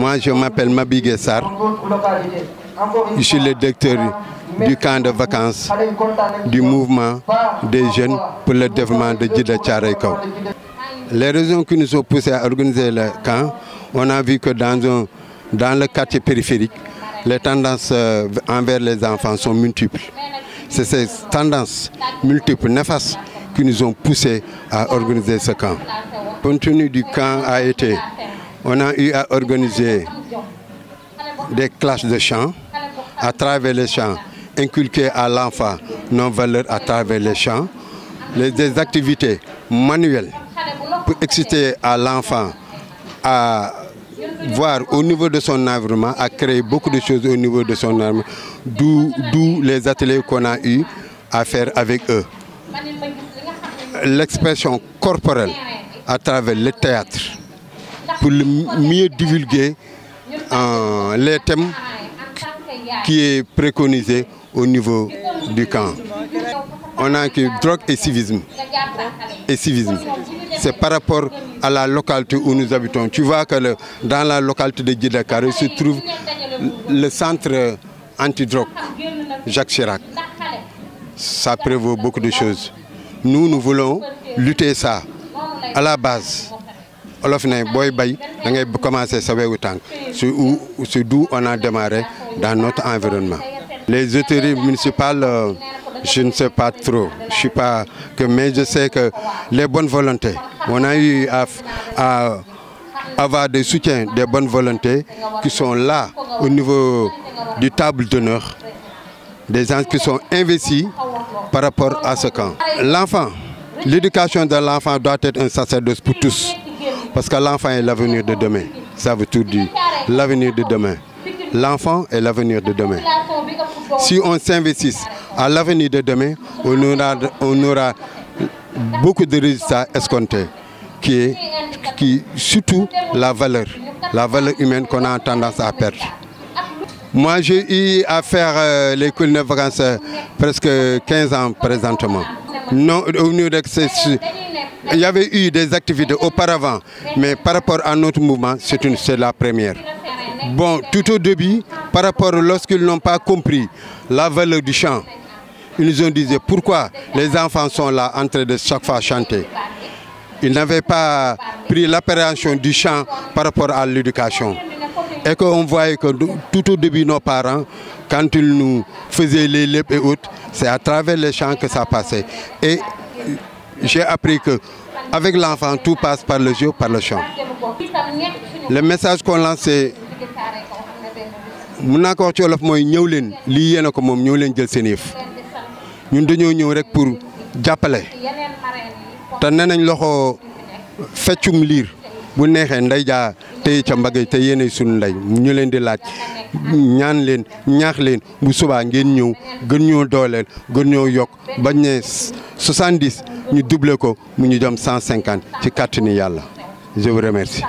Moi, je m'appelle Mabigué Sarr. Je suis le directeur du camp de vacances du mouvement des jeunes pour le développement de Djiddah Thiaroye Kao. Les raisons qui nous ont poussés à organiser le camp, on a vu que dans le quartier périphérique, les tendances envers les enfants sont multiples. C'est ces tendances multiples, néfastes, qui nous ont poussés à organiser ce camp. Le contenu du camp a été, on a eu à organiser des classes de chant, à travers les chants, inculquer à l'enfant nos valeurs à travers les chants, des activités manuelles pour exciter à l'enfant à voir au niveau de son environnement, à créer beaucoup de choses au niveau de son environnement, d'où les ateliers qu'on a eu à faire avec eux. L'expression corporelle à travers le théâtre pour mieux divulguer les thèmes qui est préconisé au niveau du camp. On a que drogue et civisme. C'est par rapport à la localité où nous habitons. Tu vois que dans la localité de Djiddah Thiaroye se trouve le centre anti-drogue Jacques Chirac. Ça prévaut beaucoup de choses. Nous voulons lutter ça à la base. C'est d'où on a démarré dans notre environnement. Les autorités municipales, je ne sais pas trop, mais je sais que les bonnes volontés, on a eu à avoir des soutiens, des bonnes volontés qui sont là au niveau du table d'honneur, des gens qui sont investis par rapport à ce camp. L'enfant, l'éducation de l'enfant doit être un sacerdoce pour tous, parce que l'enfant est l'avenir de demain. Ça veut tout dire, l'avenir de demain. L'enfant est l'avenir de demain. Si on s'investit à l'avenir de demain, on aura beaucoup de résultats escomptés, qui surtout la valeur humaine qu'on a tendance à perdre. Moi, j'ai eu à faire les colonies de vacances presque 15 ans présentement. Non, il y avait eu des activités auparavant, mais par rapport à notre mouvement, c'est la première. Bon, tout au début, par rapport lorsqu'ils n'ont pas compris la valeur du chant, ils nous ont dit pourquoi les enfants sont là en train de chaque fois chanter. Ils n'avaient pas pris l'appréhension du chant par rapport à l'éducation. Et qu'on voyait que tout au début, nos parents, quand ils nous faisaient les lèvres et autres, c'est à travers les chants que ça passait. Et j'ai appris qu'avec l'enfant, tout passe par le jeu, par le chant. Le message qu'on lance, c'est mun naa ko wax ci wolof mooy ñëw leen lii yéen a ko moom ñëw leen jël seen yëf ñun dañoo ñëw rek pour jàppale te nee nañ loxo feccum liir bu neexee nday jaa tey ca mbagg te yéenay sunu ndey ñu leen di laaj ñaan leen ñaax leen bu subaa ngeen ñëw gën ñoo dooleel gën ñoo yokk bañ ne 70 ñu doublé ko mu ñu jëm 150 ci kàttanu Yàlla. Je vous remercie.